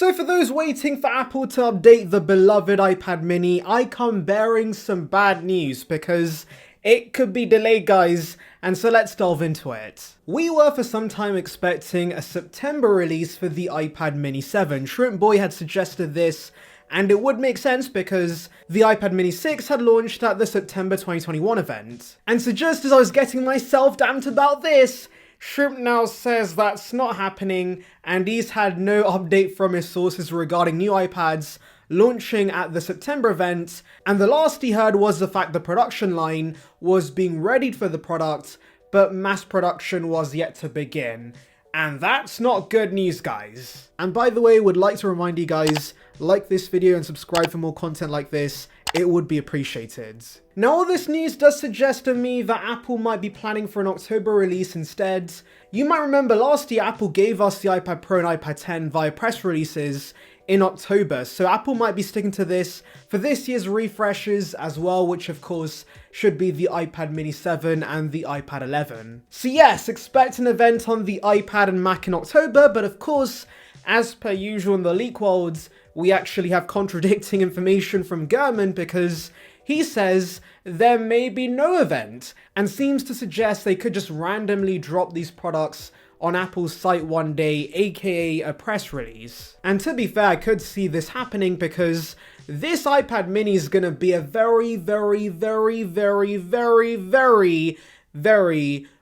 So for those waiting for Apple to update the beloved iPad mini, I come bearing some bad news because it could be delayed, guys, and so let's delve into it. We were for some time expecting a September release for the iPad mini 7. Shrimp Boy had suggested this, and it would make sense because the iPad mini 6 had launched at the September 2021 event. And so just as I was getting myself damped about this, Shrimp now says that's not happening, and he's had no update from his sources regarding new iPads launching at the September event, and the last he heard was the fact the production line was being readied for the product, but mass production was yet to begin. And that's not good news, guys. And by the way, would like to remind you guys, like this video and subscribe for more content like this. It would be appreciated. Now, all this news does suggest to me that Apple might be planning for an October release instead. You might remember last year Apple gave us the iPad Pro and iPad 10 via press releases in October, so Apple might be sticking to this for this year's refreshes as well, which of course should be the iPad mini 7 and the iPad 11. So yes, expect an event on the iPad and Mac in October, but of course, as per usual in the leak world, we actually have contradicting information from Gurman because he says there may be no event and seems to suggest they could just randomly drop these products on Apple's site one day, aka a press release. And to be fair, I could see this happening because this iPad mini is gonna be a very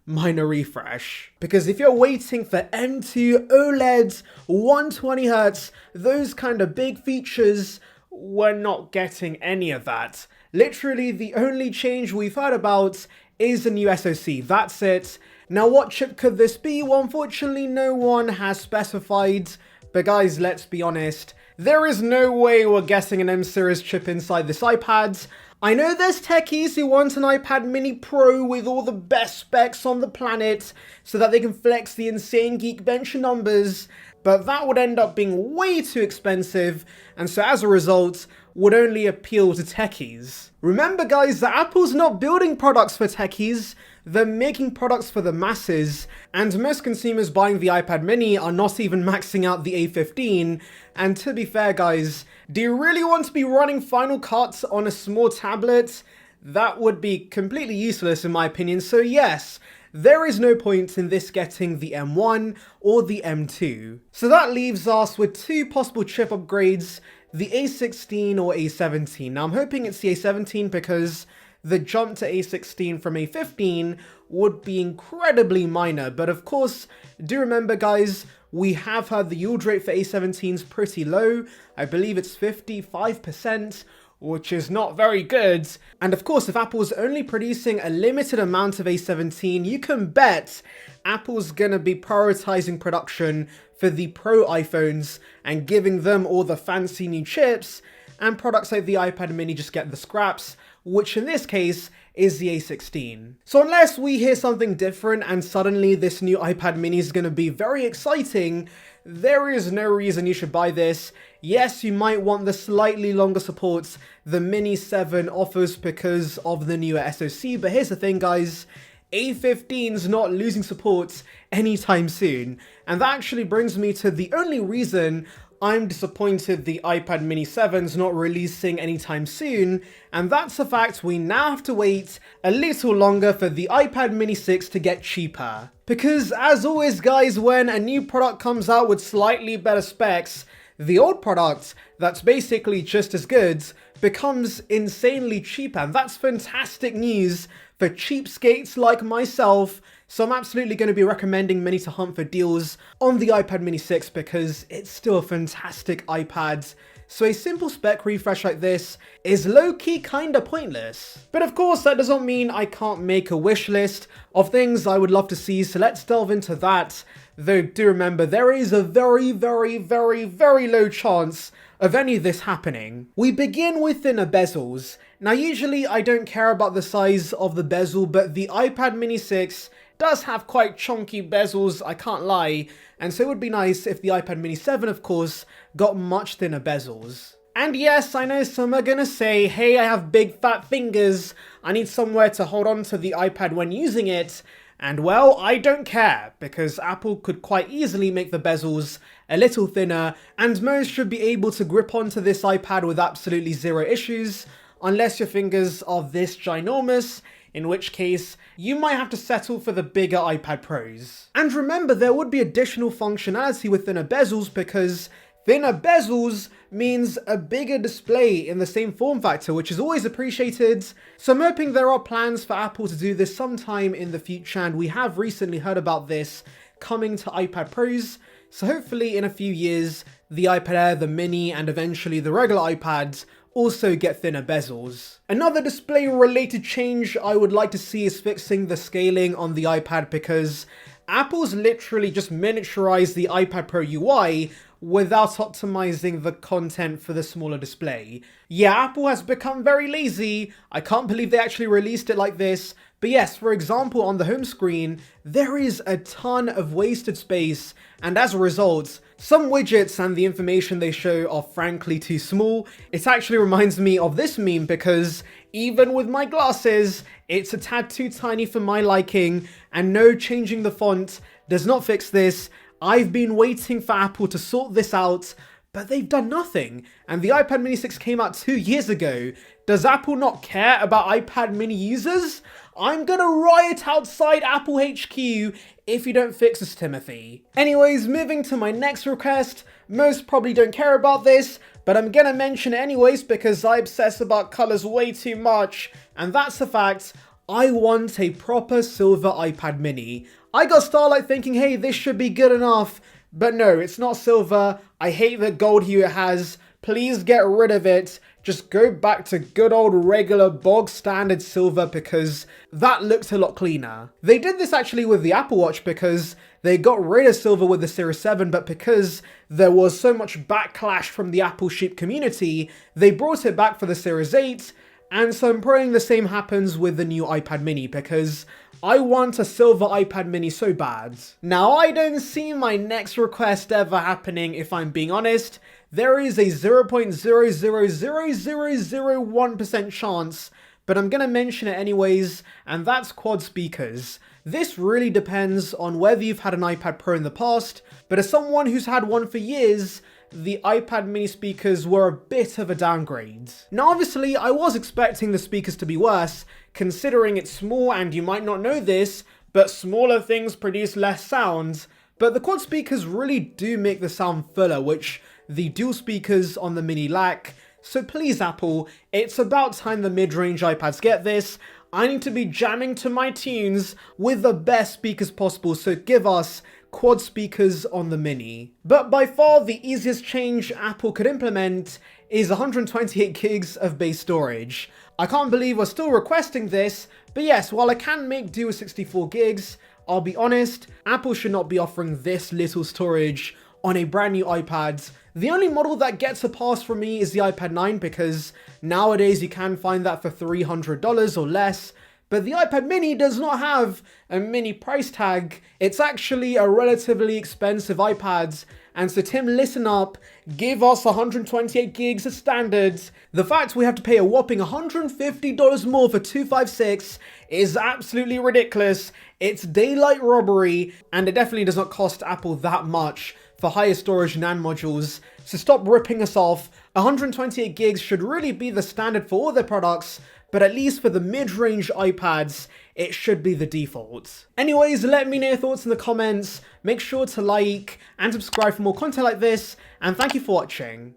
minor refresh. Because if you're waiting for M2 OLED, 120Hz, those kind of big features, we're not getting any of that. Literally, the only change we've heard about is a new SoC, that's it. Now, what chip could this be? Well, unfortunately, no one has specified, but guys, let's be honest, there is no way we're getting an M-series chip inside this iPad. I know there's techies who want an iPad mini Pro with all the best specs on the planet so that they can flex the insane Geekbench numbers, but that would end up being way too expensive, and so as a result, would only appeal to techies. Remember guys, that Apple's not building products for techies, they're making products for the masses, and most consumers buying the iPad mini are not even maxing out the A15, and to be fair guys, do you really want to be running Final Cut on a small tablet? That would be completely useless in my opinion, so yes, there is no point in this getting the M1 or the M2. So that leaves us with two possible chip upgrades, the A16 or A17. Now I'm hoping it's the A17 because the jump to A16 from A15 would be incredibly minor, but of course, do remember guys, we have heard the yield rate for A17s pretty low. I believe it's 55%, which is not very good. And of course, if Apple's only producing a limited amount of A17, you can bet Apple's gonna be prioritizing production for the Pro iPhones and giving them all the fancy new chips, and products like the iPad mini just get the scraps, which in this case is the A16. So unless we hear something different and suddenly this new iPad mini is going to be very exciting, there is no reason you should buy this. Yes, you might want the slightly longer supports the Mini 7 offers because of the newer SoC, but here's the thing guys, A15's not losing support anytime soon. And that actually brings me to the only reason I'm disappointed the iPad mini 7's not releasing anytime soon, and that's the fact we now have to wait a little longer for the iPad mini 6 to get cheaper. Because as always guys, when a new product comes out with slightly better specs, the old product that's basically just as good becomes insanely cheap, and that's fantastic news for cheapskates like myself. So I'm absolutely going to be recommending many to hunt for deals on the iPad mini 6 because it's still a fantastic iPad. So a simple spec refresh like this is low-key kinda pointless. But of course that doesn't mean I can't make a wish list of things I would love to see, so let's delve into that. Though do remember, there is a very low chance of any of this happening. We begin with thinner bezels. Now usually I don't care about the size of the bezel, but the iPad mini 6 does have quite chunky bezels, I can't lie, and so it would be nice if the iPad mini 7 of course got much thinner bezels. And yes, I know some are gonna say, hey, I have big fat fingers, I need somewhere to hold on to the iPad when using it, And well, I don't care, because Apple could quite easily make the bezels a little thinner, and most should be able to grip onto this iPad with absolutely zero issues, unless your fingers are this ginormous, in which case you might have to settle for the bigger iPad Pros. And remember, there would be additional functionality with thinner bezels, because thinner bezels means a bigger display in the same form factor, which is always appreciated. So I'm hoping there are plans for Apple to do this sometime in the future, and we have recently heard about this coming to iPad Pros. So hopefully in a few years, the iPad Air, the Mini, and eventually the regular iPads also get thinner bezels. Another display related change I would like to see is fixing the scaling on the iPad, because Apple's literally just miniaturized the iPad Pro UI without optimizing the content for the smaller display. Yeah, Apple has become very lazy. I can't believe they actually released it like this. But yes, for example, on the home screen, there is a ton of wasted space, and as a result, some widgets and the information they show are frankly too small. It actually reminds me of this meme, because even with my glasses, it's a tad too tiny for my liking, and no changing the font does not fix this. I've been waiting for Apple to sort this out, but they've done nothing. And the iPad Mini 6 came out 2 years ago. Does Apple not care about iPad Mini users? I'm gonna riot outside Apple HQ if you don't fix this, Timothy. Anyways, moving to my next request. Most probably don't care about this, but I'm gonna mention it anyways because I obsess about colors way too much. And that's the fact, I want a proper silver iPad Mini. I got Starlight thinking, hey, this should be good enough. But no, it's not silver. I hate the gold hue it has. Please get rid of it. Just go back to good old regular bog standard silver, because that looks a lot cleaner. They did this actually with the Apple Watch, because they got rid of silver with the Series 7, but because there was so much backlash from the Apple sheep community, they brought it back for the Series 8. And so I'm praying the same happens with the new iPad Mini, because I want a silver iPad Mini so bad. Now, I don't see my next request ever happening, if I'm being honest. There is a 0.000001% chance, but I'm gonna mention it anyways, and that's quad speakers. This really depends on whether you've had an iPad Pro in the past, but as someone who's had one for years, the iPad Mini speakers were a bit of a downgrade. Now obviously I was expecting the speakers to be worse, considering it's small, and you might not know this, but smaller things produce less sound. But the quad speakers really do make the sound fuller, which the dual speakers on the Mini lack. So please Apple, it's about time the mid-range iPads get this. I need to be jamming to my tunes with the best speakers possible, so give us quad speakers on the Mini. But by far the easiest change Apple could implement is 128 gigs of base storage. I can't believe we're still requesting this, but yes, while I can make do with 64 gigs, I'll be honest, Apple should not be offering this little storage on a brand new iPad. The only model that gets a pass from me is the iPad 9, because nowadays you can find that for $300 or less. But the iPad Mini does not have a mini price tag. It's actually a relatively expensive iPad. And so Tim, listen up, give us 128 gigs as standard. The fact we have to pay a whopping $150 more for 256 is absolutely ridiculous. It's daylight robbery, and it definitely does not cost Apple that much for higher storage NAND modules. So stop ripping us off. 128 gigs should really be the standard for all their products, but at least for the mid-range iPads, it should be the default. Anyways, let me know your thoughts in the comments. Make sure to like and subscribe for more content like this, and thank you for watching.